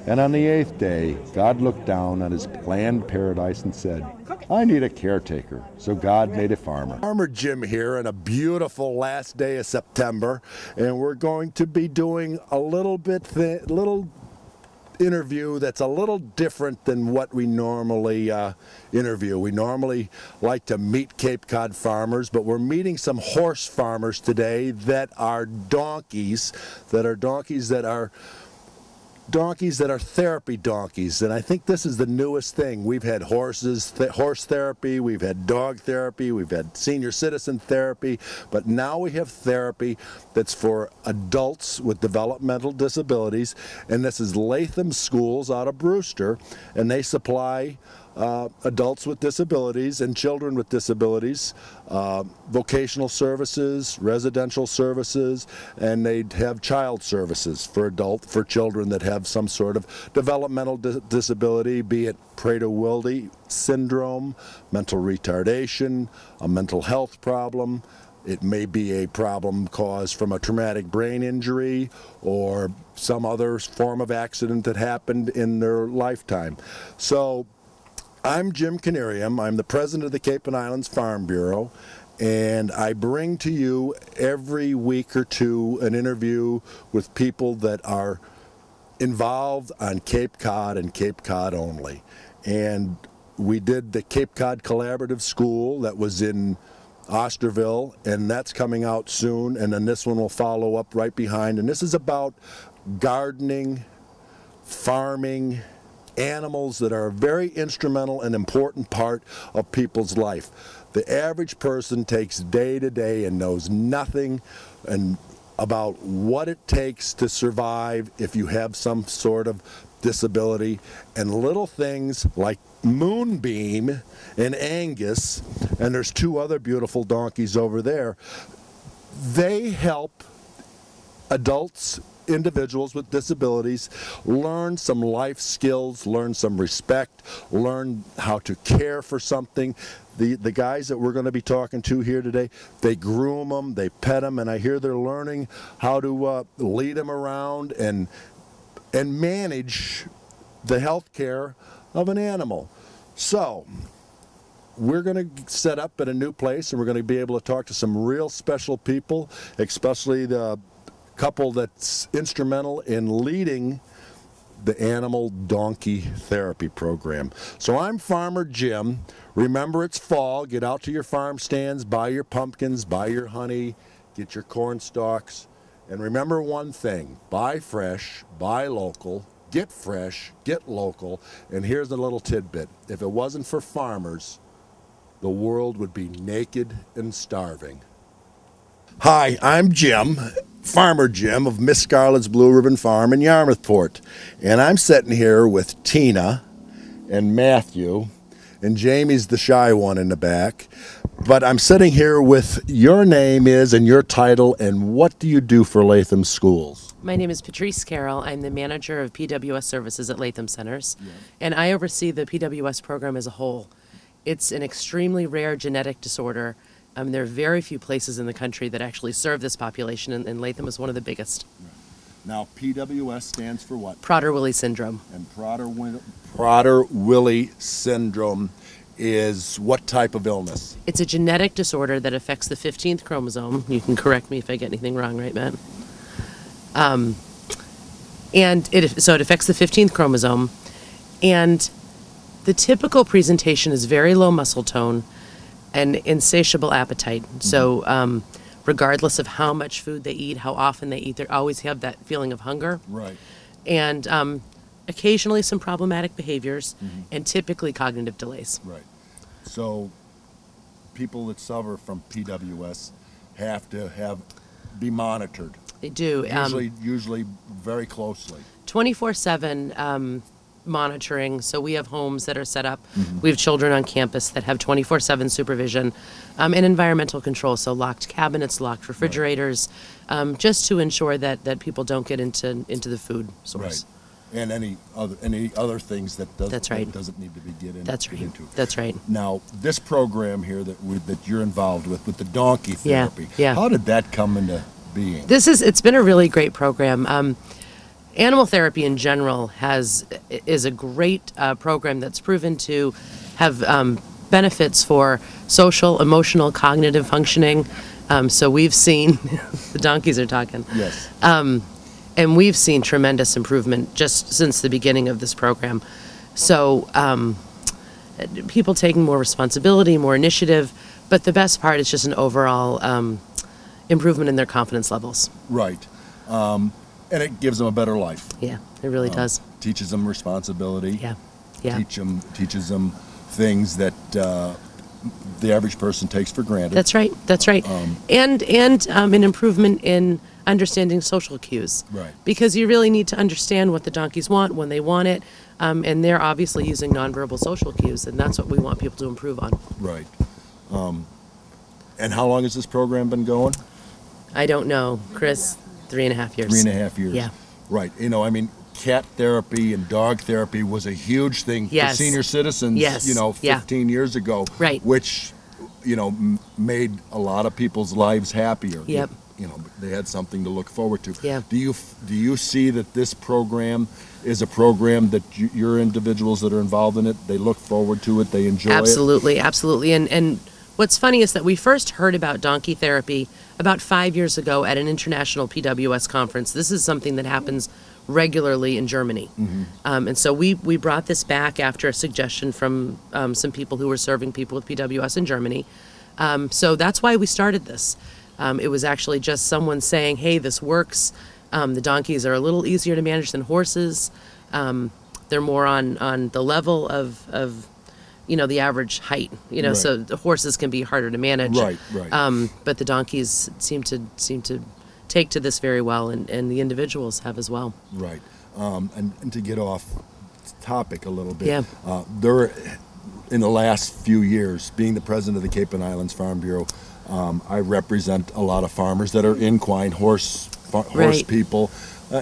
And on the 8th day, God looked down on his planned paradise and said, I need a caretaker. So God made a farmer. Farmer Jim here on a beautiful last day of September, and we're going to be doing a little interview that's a little different than what we normally interview. We normally like to meet Cape Cod farmers, but we're meeting some horse farmers today that are donkeys that are therapy donkeys, and I think this is the newest thing. We've had horse therapy, we've had dog therapy, we've had senior citizen therapy, but now we have therapy that's for adults with developmental disabilities, and this is Latham Schools out of Brewster, and they supply adults with disabilities and children with disabilities, vocational services, residential services, and they have child services for children that have some sort of developmental disability, be it Prader-Willi syndrome, mental retardation, a mental health problem. It may be a problem caused from a traumatic brain injury or some other form of accident that happened in their lifetime. So I'm Jim Knieriem. I'm the president of the Cape and Islands Farm Bureau, and I bring to you every week or two an interview with people that are involved on Cape Cod and Cape Cod only. And we did the Cape Cod Collaborative School that was in Osterville, and that's coming out soon, and then this one will follow up right behind. And this is about gardening, farming, animals that are a very instrumental and important part of people's life. The average person takes day to day and knows nothing about what it takes to survive if you have some sort of disability, and little things like Moonbeam and Angus, and there's two other beautiful donkeys over there, they help individuals with disabilities learn some life skills, learn some respect, learn how to care for something. The guys that we're going to be talking to here today, they groom them, they pet them, and I hear they're learning how to lead them around and manage the health care of an animal. So we're going to set up at a new place, and we're going to be able to talk to some real special people, especially the couple that's instrumental in leading the animal donkey therapy program. So I'm Farmer Jim. Remember, it's fall. Get out to your farm stands, buy your pumpkins, buy your honey, get your corn stalks, and remember one thing: buy fresh, buy local, get fresh, get local. And here's a little tidbit: if it wasn't for farmers, the world would be naked and starving. Hi, I'm Jim, Farmer Jim of Miss Scarlett's Blue Ribbon Farm in Yarmouthport, and I'm sitting here with Tina and Matthew, and Jamie's the shy one in the back, but I'm sitting here with your name is and your title, and what do you do for Latham Schools? My name is Patrice Carroll. I'm the manager of PWS services at Latham Centers, and I oversee the PWS program as a whole. It's an extremely rare genetic disorder. There are very few places in the country that actually serve this population, and Latham is one of the biggest. Right. Now, PWS stands for what? Prader-Willi syndrome. And Prader-Willi syndrome is what type of illness? It's a genetic disorder that affects the 15th chromosome. You can correct me if I get anything wrong, right, Matt? So it affects the 15th chromosome, and the typical presentation is very low muscle tone and insatiable appetite. Mm-hmm. So regardless of how much food they eat, how often they eat, they always have that feeling of hunger. Right. And occasionally some problematic behaviors, and typically cognitive delays. Right. So people that suffer from PWS have to be monitored. They do. Usually very closely. 24/7 monitoring. So we have homes that are set up. We have children on campus that have 24/7 supervision and environmental control. So locked cabinets, locked refrigerators, just to ensure that people don't get into the food source. Right. And any other things that That's right. doesn't need to be get That's right. into. That's right. Now, this program here that you're involved with the donkey therapy. Yeah. How did that come into being? It's been a really great program. animal therapy in general is a great program that's proven to have benefits for social, emotional, cognitive functioning. So we've seen the donkeys are talking. Yes. And we've seen tremendous improvement just since the beginning of this program. So people taking more responsibility, more initiative, but the best part is just an overall improvement in their confidence levels. Right. And it gives them a better life. Yeah, it really does. Teaches them responsibility. Yeah, yeah. Teaches them things that the average person takes for granted. That's right. That's right. And an improvement in understanding social cues. Right. Because you really need to understand what the donkeys want when they want it, and they're obviously using nonverbal social cues, and that's what we want people to improve on. Right. And how long has this program been going? I don't know, Chris. 3.5 years. 3.5 years. Yeah. Right. You know, I mean, cat therapy and dog therapy was a huge thing for Yes. senior citizens, Yes. you know, Yeah. 15 years ago. Right. Which, you know, made a lot of people's lives happier. Yep. You know, they had something to look forward to. Yeah. Do you see that this program is a program that your individuals that are involved in it, they look forward to it, they enjoy it? Absolutely, absolutely. And what's funny is that we first heard about donkey therapy about 5 years ago at an international PWS conference. This is something that happens regularly in Germany. And so we brought this back after a suggestion from some people who were serving people with PWS in Germany. So that's why we started this. It was actually just someone saying, hey, this works. The donkeys are a little easier to manage than horses. They're more on the level of you know, the average height, you know, Right. so the horses can be harder to manage. Right, right. But the donkeys seem to take to this very well, and the individuals have as well. Right. And to get off topic a little bit, Yeah. There, in the last few years, being the president of the Cape and Islands Farm Bureau, I represent a lot of farmers that are equine horse Right. people,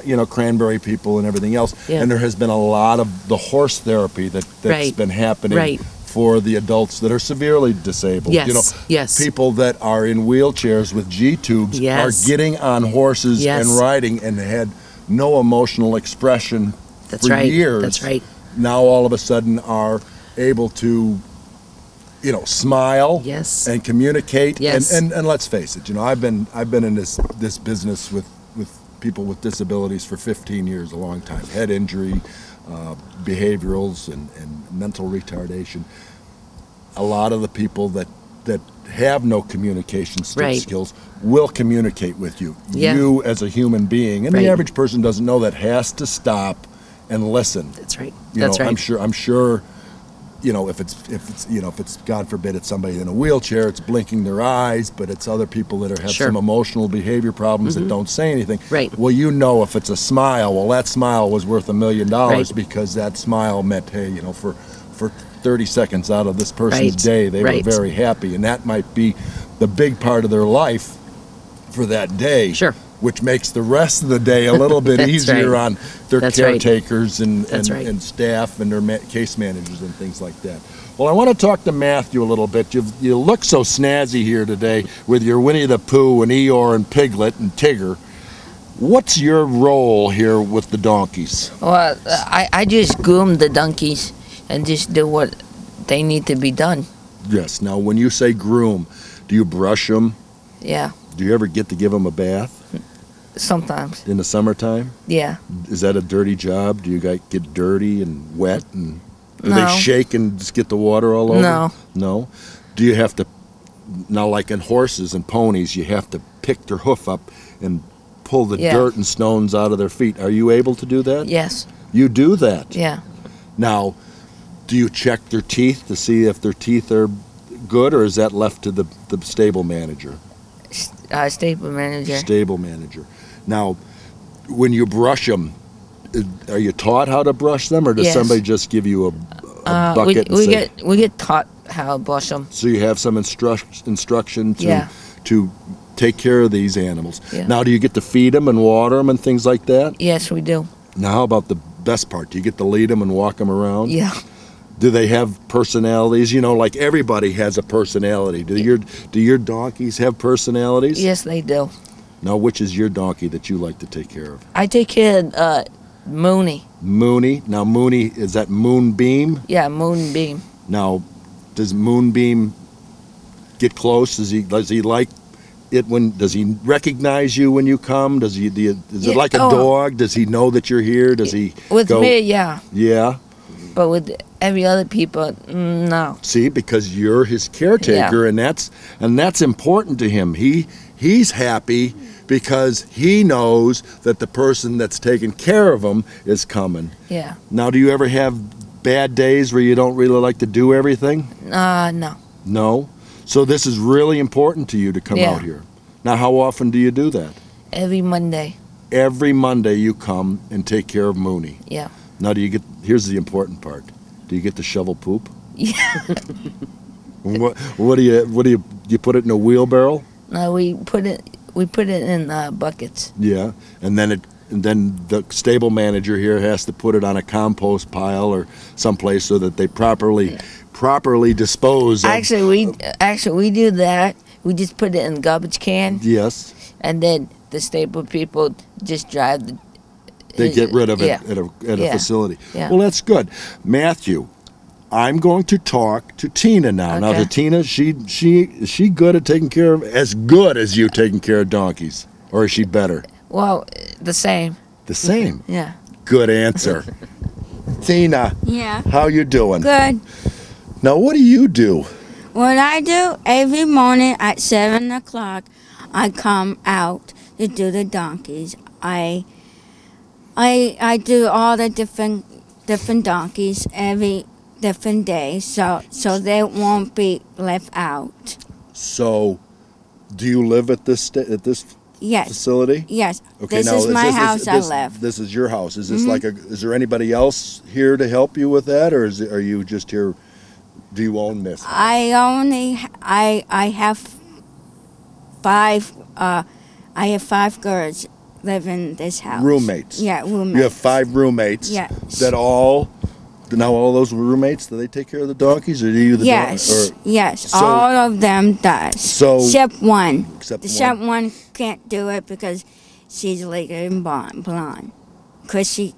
you know, cranberry people and everything else. Yeah. And there has been a lot of the horse therapy that's Right. been happening Right. for the adults that are severely disabled. Yes, You know, yes. people that are in wheelchairs with G-tubes Yes. are getting on horses Yes. and riding and had no emotional expression That's for right. years. That's right. Now all of a sudden are able to, you know, smile Yes. and communicate. Yes. And let's face it, you know, I've been in this business with people with disabilities for 15 years, a long time. Head injury, behaviorals, and mental retardation. A lot of the people that have no communication Right. skills will communicate with you. Yeah. You as a human being, and Right. the average person doesn't know that, has to stop and listen. That's right. You That's know, right. I'm sure, you know, if it's God forbid it's somebody in a wheelchair, it's blinking their eyes, but it's other people that have Sure. some emotional behavior problems that don't say anything. Right. Well, you know, if it's a smile, well, that smile was worth $1 million Right. because that smile meant, hey, you know, for 30 seconds out of this person's Right. day, they Right. were very happy, and that might be the big part of their life for that day. Sure. Which makes the rest of the day a little bit That's easier right. on their That's right. caretakers and That's right. staff and their case managers and things like that. Well, I want to talk to Matthew a little bit. You look so snazzy here today with your Winnie the Pooh and Eeyore and Piglet and Tigger. What's your role here with the donkeys? Well, I just groom the donkeys and just do what they need to be done. Yes. Now, when you say groom, do you brush them? Yeah, Do you ever get to give them a bath sometimes. in the summertime? Yeah. Is that a dirty job? Do you guys get dirty and wet and do No. they shake and just get the water all over? No. No. Do you have to now, like in horses and ponies, you have to pick their hoof up and pull the Yeah. dirt and stones out of their feet? Are you able to do that? Yes. You do that. Yeah. Now, do you check their teeth to see if their teeth are good, or is that left to the stable manager? Stable manager. Stable manager. Now, when you brush them, are you taught how to brush them, or does Yes. somebody just give you a we bucket and say, get taught how to brush them. so you have some instruction to Yeah. to take care of these animals? Yeah. Now, do you get to feed them and water them and things like that? Yes, we do. Now, how about the best part? Do you get to lead them and walk them around? Yeah. Do they have personalities? You know, like everybody has a personality. Do your donkeys have personalities? Yes, they do. Now, which is your donkey that you like to take care of? I take care of Mooney. Mooney. Now, Mooney, is that Moonbeam? Yeah, Moonbeam. Now, does Moonbeam get close? Does he like it when? Does he recognize you when you come? Is it like a dog? Does he know that you're here? Does he With go? me, yeah. Yeah. But with every other people, no. See, because you're his caretaker, and that's important to him. He's happy because he knows that the person that's taking care of him is coming. Yeah. Now, do you ever have bad days where you don't really like to do everything? No. No? So this is really important to you to come out here. Now, how often do you do that? Every Monday. Every Monday you come and take care of Mooney. Yeah. Now, here's the important part. Do you get to shovel poop? Yeah. What do you put it in a wheelbarrow? No, we put it in buckets. Yeah, and then the stable manager here has to put it on a compost pile or someplace so that they properly dispose of. Actually, we do that. We just put it in a garbage can. Yes. And then the stable people just drive the. They get rid of it at a facility. Yeah. Well, that's good, Matthew. I'm going to talk to Tina now. Okay. Now, to Tina, is she good at taking care of, as good as you taking care of donkeys, or is she better? Well, the same. The same. Yeah. Good answer. Tina. Yeah. How you doing? Good. Now, what do you do? What I do every morning at 7 o'clock, I come out to do the donkeys. I do all the different donkeys every different day, so they won't be left out. So, do you live at this Yes. facility? Yes. Okay, This now, is my house. I live. This is your house. Is this is there anybody else here to help you with that, or are you just here? Do you own this? I have five. I have 5 girls live in this house. Roommates. Yeah, roommates. You have 5 roommates. Yes. That all those roommates, do they take care of the donkeys, or do you? Yes. Yes. So- all of them does. So- except one. Except one can't do it because she's like blonde. Cause she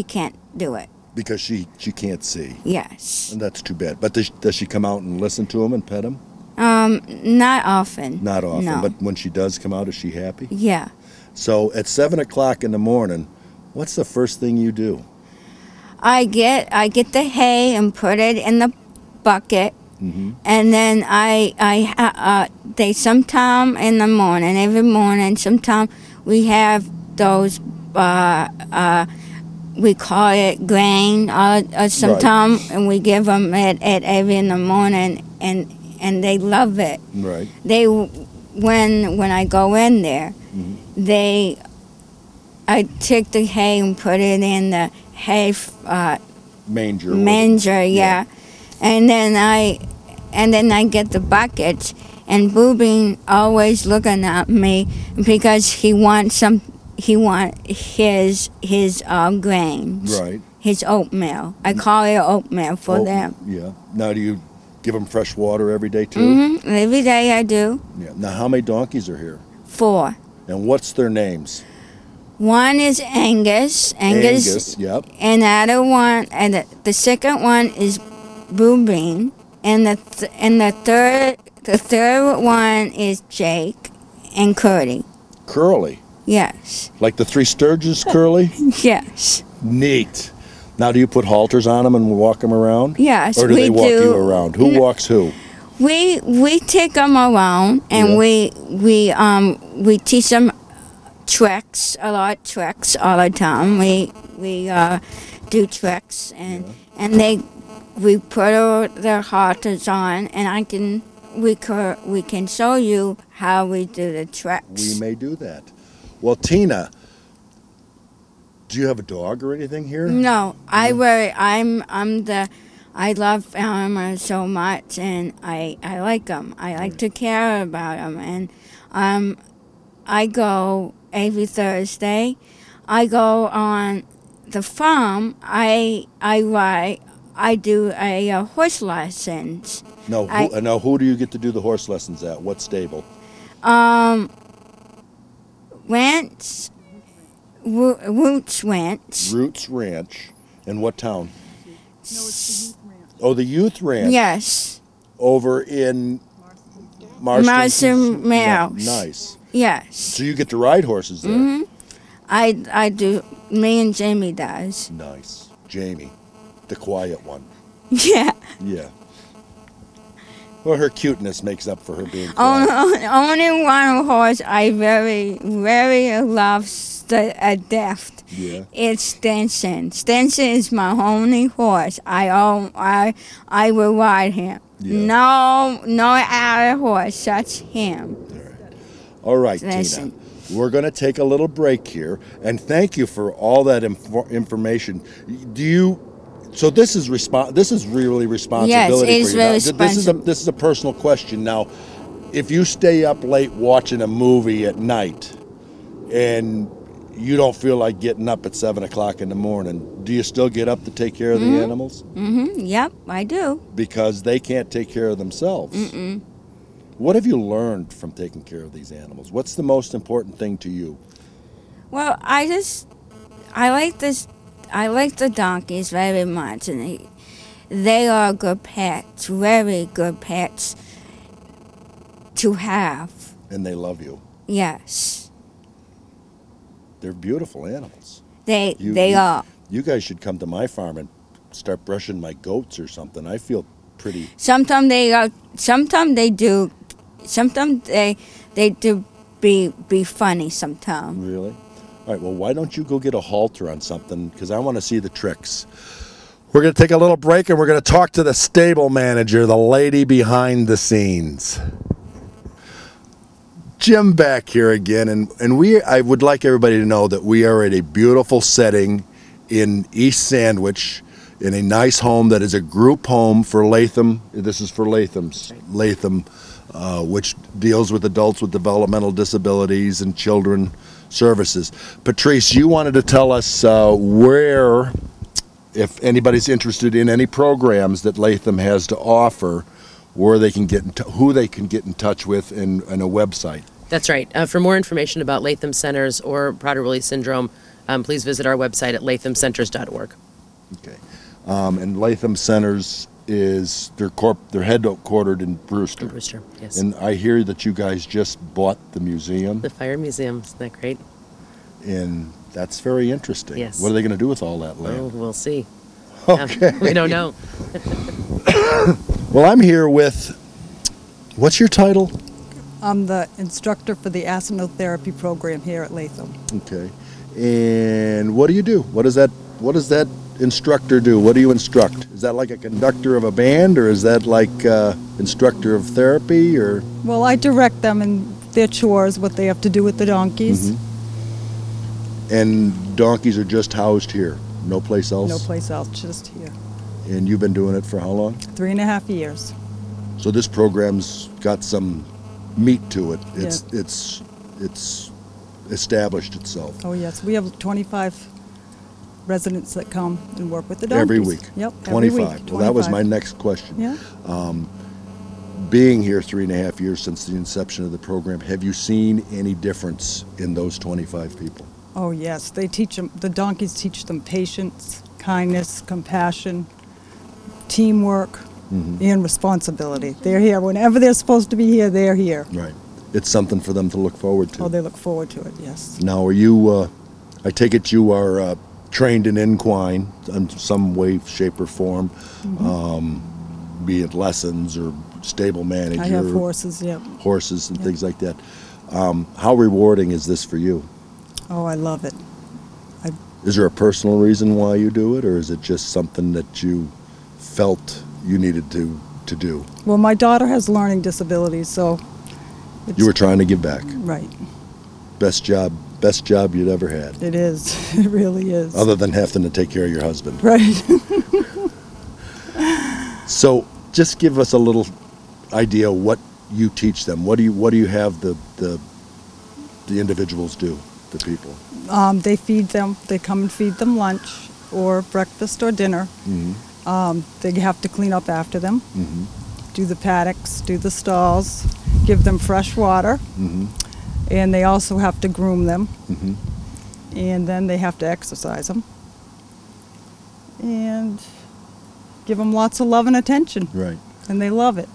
can't do it. Because she can't see, Yes. and that's too bad. But does she come out and listen to him and pet him? Not often. Not often, No. but when she does come out, is she happy? Yeah. So at 7 o'clock in the morning, what's the first thing you do? I get the hay and put it in the bucket, and then they sometime in the morning, every morning, sometime we have those we call it grain, sometime, and we give them it at every in the morning, and they love it. Right. They when I go in there, I take the hay and put it in the hay Manger. yeah. And then I get the buckets, and Boobie always looking at me because he wants his grains. Right. His oatmeal. I call it oatmeal for them. Yeah. Now, do you give them fresh water every day too? Every day I do. Yeah. Now, how many donkeys are here? 4. And what's their names? One is Angus. Angus. Yep. And the other one, and the second one is Boobie, and the third one is Jake and Curly. Curly. Yes. Like the 3 Sturges Curly? Yes. Neat. Now, do you put halters on them and walk them around? Yes, Or do they we walk do. you around? Who walks who? We take them around, and Yeah. we teach them tricks, a lot of tricks all the time. We do tricks, and we put their halters on, and we can show you how we do the tricks. We may do that. Well, Tina, do you have a dog or anything here? No, I love animals so much, and I like them. I like to care about them, and I go every Thursday. I go on the farm. I do a horse lessons. No. Now, who do you get to do the horse lessons at? What stable? Rance Roots Ranch. Roots Ranch. In what town? No, it's the Youth Ranch. Oh, the Youth Ranch. Yes. Over in Marston. Mills. Nice. Yes. So you get to ride horses there. Mm-hmm. I do. Me and Jamie does. Nice. Jamie, the quiet one. Yeah. Yeah. Well, her cuteness makes up for her being quiet. Only one horse I very, very love a death. Yeah. It's Stenson. Stenson is my only horse. I will ride him. Yeah. No other horse touch him. All right, Stenson. Tina. We're going to take a little break here, and thank you for all that information. So this is really responsibility Yes, for you. it's very responsible. This is a personal question. Now, if you stay up late watching a movie at night, and you don't feel like getting up at 7 o'clock in the morning, do you still get up to take care of the animals? Mm-hmm. Yep, I do. Because they can't take care of themselves. Mm-mm. What have you learned from taking care of these animals? What's the most important thing to you? Well, I like the donkeys very much, and they are good pets, very good pets to have. And they love you. Yes. They're beautiful animals. They are. You guys should come to my farm and start brushing my goats or something. I feel pretty. Sometimes they are. Sometimes they do. Sometimes they do be funny. Sometimes. Really? All right. Well, why don't you go get a halter on something? Because I want to see the tricks. We're going to take a little break and we're going to talk to the stable manager, the lady behind the scenes. Jim back here again, and I would like everybody to know that we are at a beautiful setting in East Sandwich, in a nice home that is a group home for Latham. This is for Latham, which deals with adults with developmental disabilities and children services. Patrice, you wanted to tell us where, if anybody's interested in any programs that Latham has to offer, where they can get who they can get in touch with, and a website. That's right. For more information about Latham Centers or Prader-Willi syndrome, please visit our website at lathamcenters.org. Okay. And Latham Centers is they're headquartered in Brewster. In Brewster, yes. And I hear that you guys just bought the museum. The Fire Museum, isn't that great? And that's very interesting. Yes. What are they going to do with all that land? Oh, we'll see. Okay. We don't know. Well, I'm here with, what's your title? I'm the instructor for the asinotherapy program here at Latham. Okay. And what do you do? What does that instructor do? What do you instruct? Is that like a conductor of a band, or is that like instructor of therapy, or? Well, I direct them in their chores, what they have to do with the donkeys. Mm-hmm. And donkeys are just housed here, no place else? No place else, just here. And you've been doing it for how long? 3.5 years. So this program's got some meat to it. Yeah. It's established itself. Oh yes, we have 25 residents that come and work with the donkeys. Every week? Yep, 25. every week. Well, that was my next question. Yeah. Being here 3.5 years since the inception of the program, have you seen any difference in those 25 people? Oh yes, they teach them, the donkeys teach them patience, kindness, compassion, teamwork, and responsibility. They're here. Whenever they're supposed to be here, they're here. Right. It's something for them to look forward to. Oh, they look forward to it, yes. Now, are you, I take it you are trained in equine in some way, shape, or form, be it lessons or stable manager. I have horses, yep. Horses and things like that. How rewarding is this for you? Oh, I love it. Is there a personal reason why you do it, or is it just something that you felt you needed to do? Well, my daughter has learning disabilities, so You were trying to give back. Right. Best job you'd ever had. It is. It really is. Other than having to take care of your husband. Right. So, just give us a little idea what you teach them. What do you have the individuals do, the people? They feed them. They come and feed them lunch or breakfast or dinner. They have to clean up after them. Do the paddocks, do the stalls, give them fresh water, and they also have to groom them. and then they have to exercise them and give them lots of love and attention, Right. and they love it.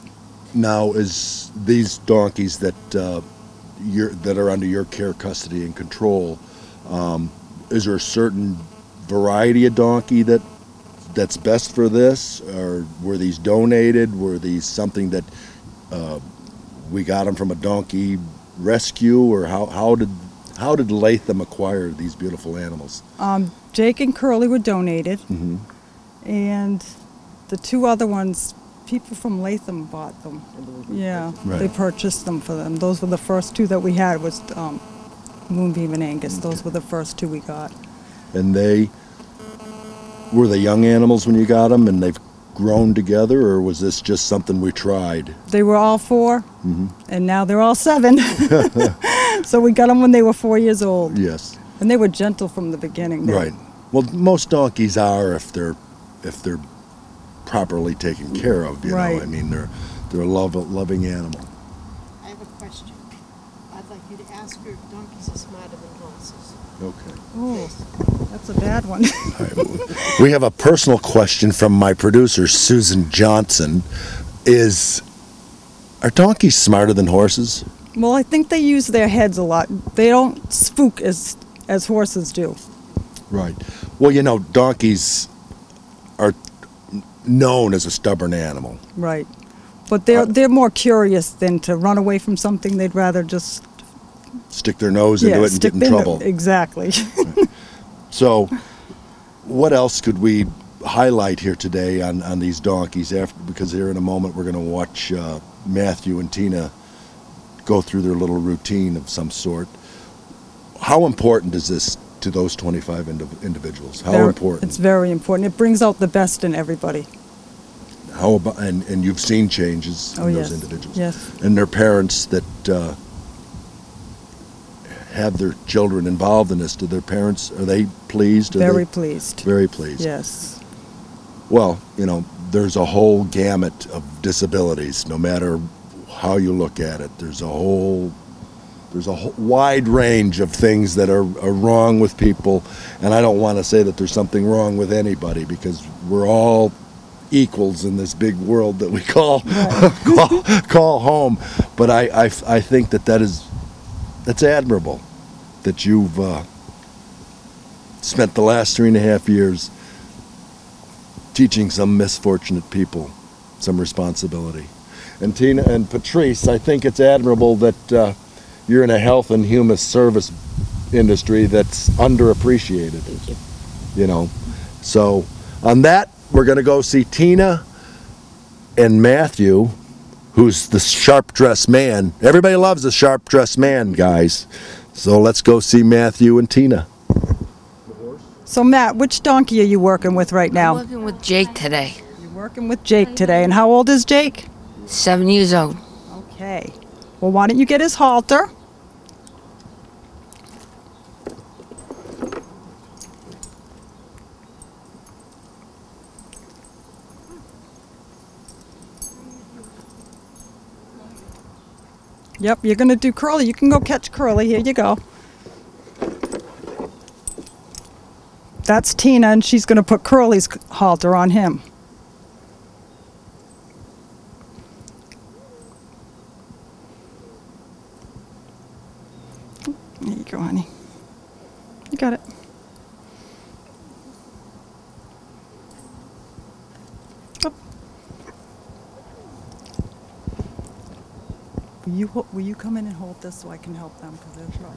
Now, is these donkeys that that are under your care, custody, and control, is there a certain variety of donkey that's best for this, or were these donated? Were these something that we got them from a donkey rescue, or how did Latham acquire these beautiful animals? Jake and Curly were donated, Mm-hmm. and the two other ones, people from Latham bought them. Yeah, Right. they purchased them for them. Those were the first two that we had, was Moonbeam and Angus. Those were the first two we got. And were they young animals when you got them, and they've grown together, or was this just something we tried? They were all 4, Mm-hmm. and now they're all 7. So we got them when they were 4 years old. Yes. And they were gentle from the beginning. Right. Well, most donkeys are if they're properly taken care of. You Right. know, I mean, they're a loving animal. I have a question. I'd like you to ask her if donkeys are smarter than horses. Okay. Oh, that's a bad one. All right. We have a personal question from my producer, Susan Johnson. Are donkeys smarter than horses? Well, I think they use their heads a lot. They don't spook as horses do. Right. Well, you know, donkeys are known as a stubborn animal. Right. But they're more curious than to run away from something. They'd rather just Stick their nose into it and get in trouble. Exactly. So, what else could we highlight here today on these donkeys? Because here in a moment we're going to watch Matthew and Tina go through their little routine of some sort. How important is this to those 25 individuals? How important? It's very important. It brings out the best in everybody. How about and you've seen changes in yes. those individuals, Yes. and their parents that have their children involved in this. Do their parents, are they pleased? Very pleased. Very pleased. Yes. Well, you know, there's a whole gamut of disabilities, no matter how you look at it. There's a wide range of things that are wrong with people, and I don't want to say that there's something wrong with anybody, because we're all equals in this big world that we call call home. But I think that's admirable that you've spent the last 3.5 years teaching some misfortunate people some responsibility. And Tina and Patrice, I think it's admirable that you're in a health and human service industry that's underappreciated. Thank you. You know, so on that, we're going to go see Tina and Matthew, who's the sharp-dressed man. Everybody loves a sharp-dressed man, guys. So let's go see Matthew and Tina. So, Matt, which donkey are you working with right I'm now? working with Jake today. You're working with Jake today. And how old is Jake? 7 years old. Okay. Well, why don't you get his halter? Yep, you're going to do Curly. You can go catch Curly. Here you go. That's Tina, and she's going to put Curly's halter on him. There you go, honey. You got it. Up. Will you come in and hold this so I can help them, because they're trying.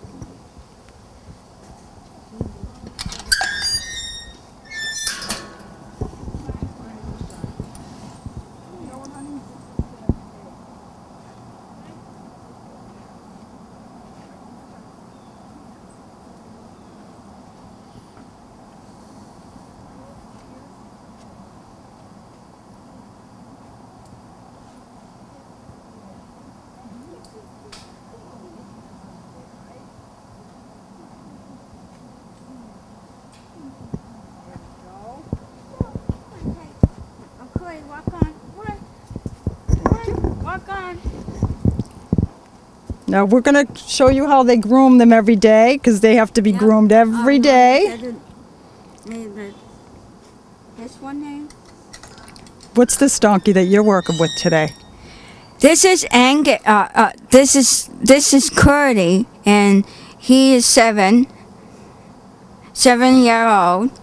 Okay, walk on. Walk on. Now we're going to show you how they groom them every day, because they have to be groomed every day. This one name? What's this donkey that you're working with today? This is this is Curdy, and he is 7-year-old.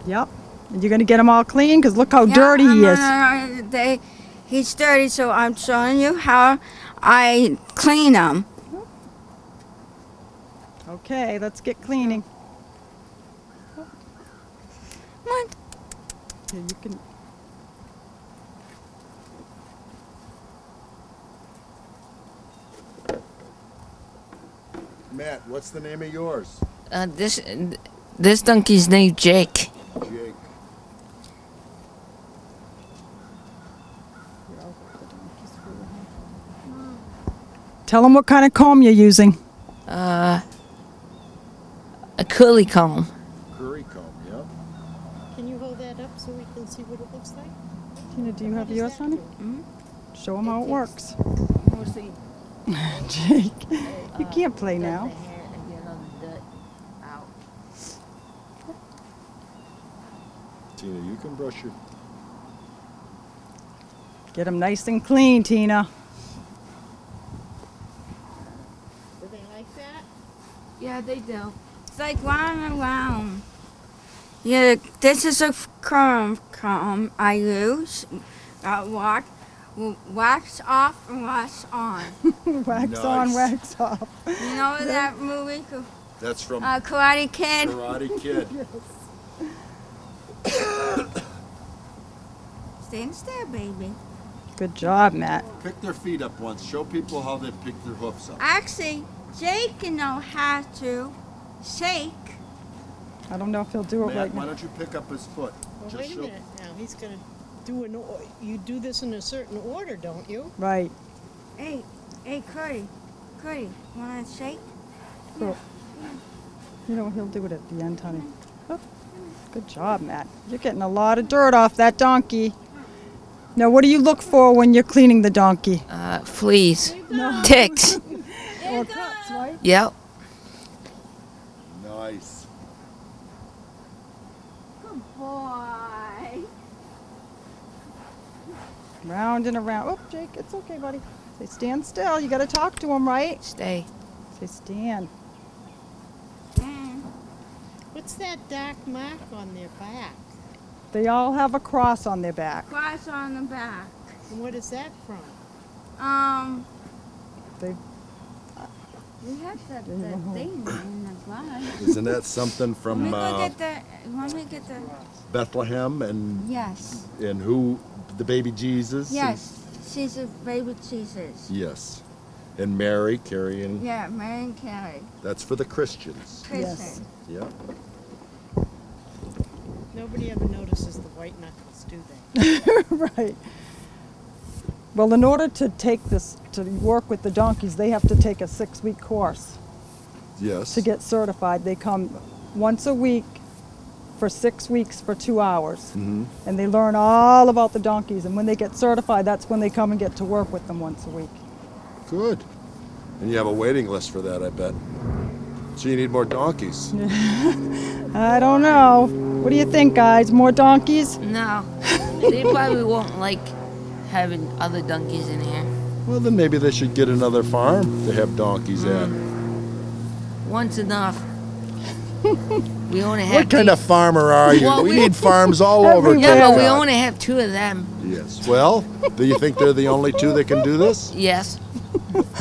Yep. And you're going to get him all clean, because look how dirty he is. He's dirty, so I'm showing you how I clean him. Okay, let's get cleaning. Come on. Here, you can. Matt, what's the name of yours? This donkey's named Jake. Jake. Tell him what kind of comb you're using. A curly comb. Curry comb, yep. Can you hold that up so we can see what it looks like? Tina, do you have yours, honey? Show him how it works. We'll see. Jake, you can't play now. Tina, you can brush your... Get him nice and clean, Tina. Do they like that? Yeah, they do. It's like round and round. Yeah, this is a comb I use. Wax off and wax on. Wax on, Nice. wax off. You know that movie, That's from Karate Kid? Karate Kid. Stand still, baby. Good job, Matt. Pick their feet up once. Show people how they pick their hoofs up. Actually, Jake can know how to shake. I don't know if he'll do it Matt, right why now. don't you pick up his foot? Well, Just wait a show- minute now. He's going to do you do this in a certain order, don't you? Right. Hey, Curdy, wanna shake? Cool. You know, he'll do it at the end, honey. Oh, good job, Matt. You're getting a lot of dirt off that donkey. Now, what do you look for when you're cleaning the donkey? Fleas. Ticks. Or cuts, right? Yep. Nice. Good boy. Round and around. Oh, Jake, it's okay, buddy. Say stand still. You got to talk to him, right? Stay. Say stand. What's that dark mark on their back? They all have a cross on their back. Cross on the back. And what is that from? They We have the thing in the glass. Isn't that something from Let me get the. Bethlehem and Yes. who? The baby Jesus? Yes. She's a baby Jesus. Yes. And Mary carrying. Yeah, Mary and Carrie. That's for the Christians. Yes. Yeah. Nobody ever notices the white knuckles, do they? right. Well, in order to take this, to work with the donkeys, they have to take a 6-week course Yes. to get certified. They come once a week for 6 weeks for 2 hours. Mm-hmm. And they learn all about the donkeys. And when they get certified, that's when they come and get to work with them once a week. Good. And you have a waiting list for that, I bet. So you need more donkeys. I don't know. What do you think, guys? More donkeys? No. They probably won't like having other donkeys in here. Well, then maybe they should get another farm to have donkeys at. One's enough. We only have What kind of farmer are you? Well, we we- need farms all over Everywhere. Yeah, but we Cape Cod. only have 2 of them. Yes. Well, do you think they're the only 2 that can do this? Yes.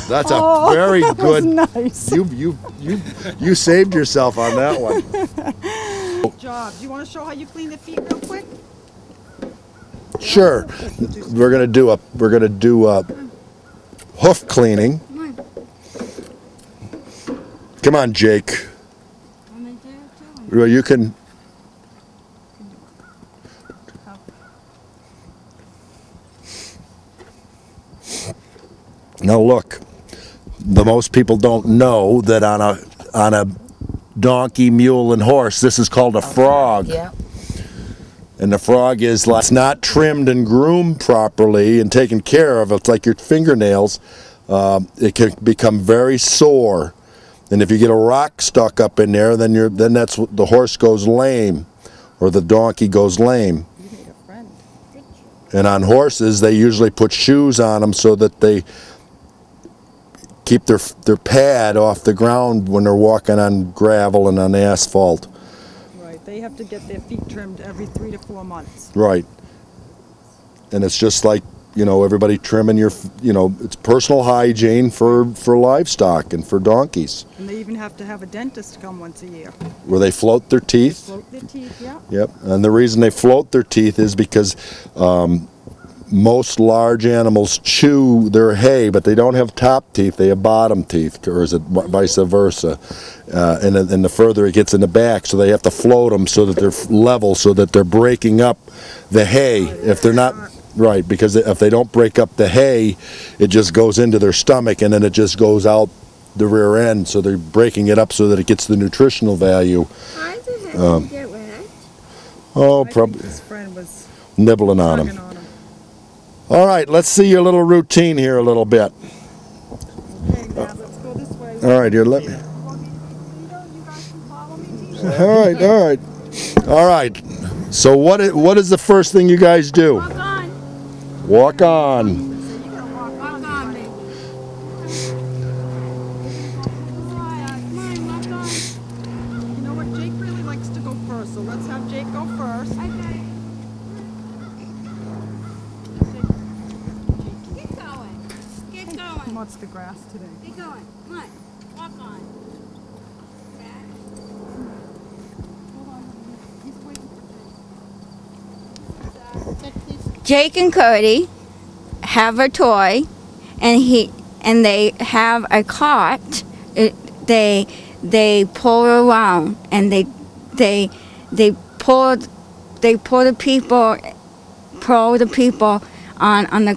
That's a Oh, very that good. was nice. You saved yourself on that one. Good job. Do you want to show how you clean the feet real quick? Sure. We're gonna do a hoof cleaning. Come on, Jake. Want me to do it too? Well, you can. Now look, the most people don't know that on a donkey, mule, and horse, this is called a frog. Yeah. And the frog is like, it's not trimmed and groomed properly and taken care of. It's like your fingernails. it can become very sore. And if you get a rock stuck up in there, then that's what the horse goes lame, or the donkey goes lame. You made a friend. And on horses, they usually put shoes on them so that they keep their pad off the ground when they're walking on gravel and on asphalt. Right, they have to get their feet trimmed every 3 to 4 months. Right. And it's just like, everybody trimming it's personal hygiene for livestock and for donkeys. And they even have to have a dentist come once a year. Where they float their teeth. Float their teeth, yeah. Yep. And the reason they float their teeth is because most large animals chew their hay, but they don't have top teeth, they have bottom teeth, or is it vice versa? And the further it gets in the back, so they have to float them so that they're level, so that they're breaking up the hay. If they're not, right, because if they don't break up the hay, it just goes into their stomach and then it just goes out the rear end, so they're breaking it up so that it gets the nutritional value. Why does it have to get wet? Oh, I think probably his friend was nibbling on tugging them. on him. All right, let's see your little routine here a little bit. Okay, Dad, let's go this way. All right, here, let me. You guys can follow me, Tina. All right. So what is the first thing you guys do? Walk on. Walk on. Walk on, baby. Come on, walk on. You know what, Jake really likes to go first, so let's have Jake go first. Okay. Keep going. Keep He going. wants the grass today. Keep going. Come on. Walk on. He's waiting for Jake. Take these. Jake and Cody have a toy, and they have a cart. They pull around, and they pull the people on the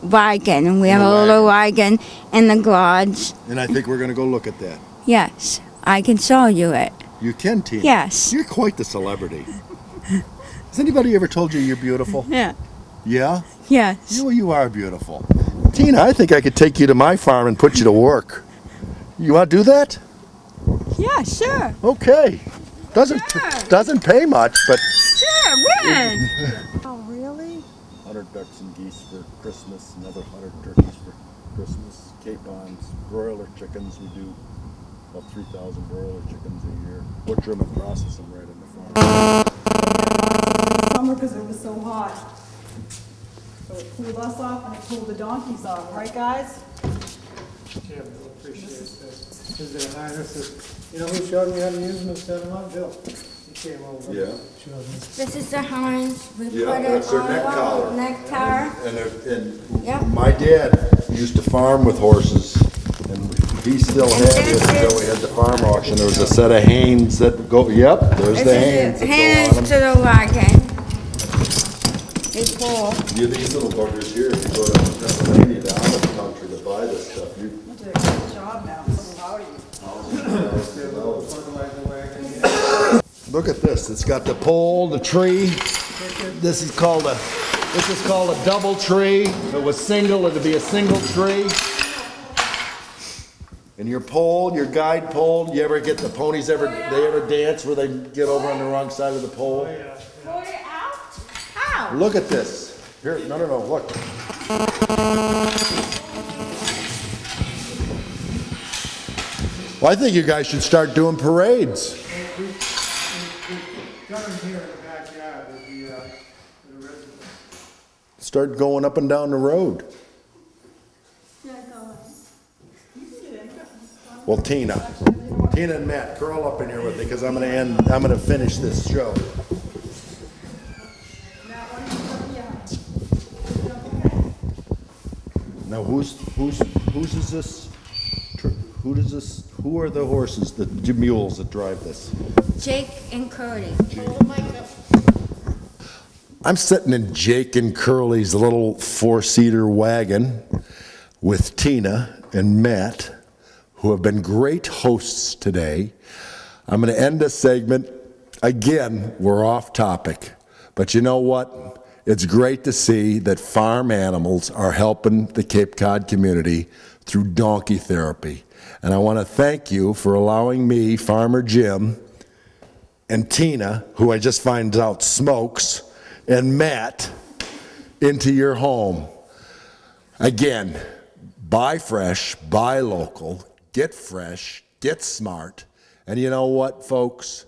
wagon, and we have a little wagon in the garage. And I think we're going to go look at that. Yes, I can show you it. You can, Tina. Yes. You're quite the celebrity. Has anybody ever told you you're beautiful? Yeah. Yeah? Yes. You are beautiful. Tina, I think I could take you to my farm and put you to work. You want to do that? Yeah. Sure. Okay. Doesn't pay much, but Sure. When? Oh, really? 100 ducks and geese for Christmas, another 100 turkeys for Christmas, capons, broiler chickens. We do about 3,000 broiler chickens a year. Butcher them and process them right in the farm. Summer because it was so hot. So it cooled us off and it cooled the donkeys off, right guys? Yeah, Bill appreciates this. His Highness is, who showed me how to use them instead of my Bill? He came over. Yeah. Showed me. This is the harness. We Yeah, put that's it their on neck the collar. neck collar. And Yep. my dad used to farm with horses, and he still had this it until we had the farm auction. There was a set of Hanes that go, yep, there's the Hanes that Hands go on to them. the wagon. They pull. You these little buggers here, if you go to Pennsylvania, the Amish country to buy this stuff, you You did a good job now, so how do you? Fertilizer wagon, yeah. look at this. It's got the pole, the tree. This is called a double tree. If it was single, it'd be a single tree. And your pole, your guide pole, you ever get the ponies they ever dance where they get over on the wrong side of the pole? Pull it out? How? Look at this. Here, no, look. Well, I think you guys should start doing parades. Got him here in the backyard with the residents. Start going up and down the road. Well, Tina and Matt, curl up in here with me because I'm gonna finish this show. Now, who are the horses, the mules that drive this? Jake and Cody. I'm sitting in Jake and Curly's little four-seater wagon with Tina and Matt, who have been great hosts today. I'm going to end this segment. Again, we're off topic. But you know what? it's great to see that farm animals are helping the Cape Cod community through donkey therapy. And I want to thank you for allowing me, Farmer Jim, and Tina, who I just find out smokes, and Matt, into your home. Again, buy fresh, buy local, get fresh, get smart, and you know what, folks?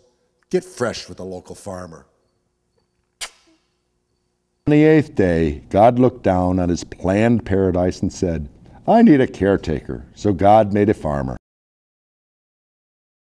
Get fresh with a local farmer. On the 8th day, God looked down on his planned paradise and said, I need a caretaker, so God made a farmer.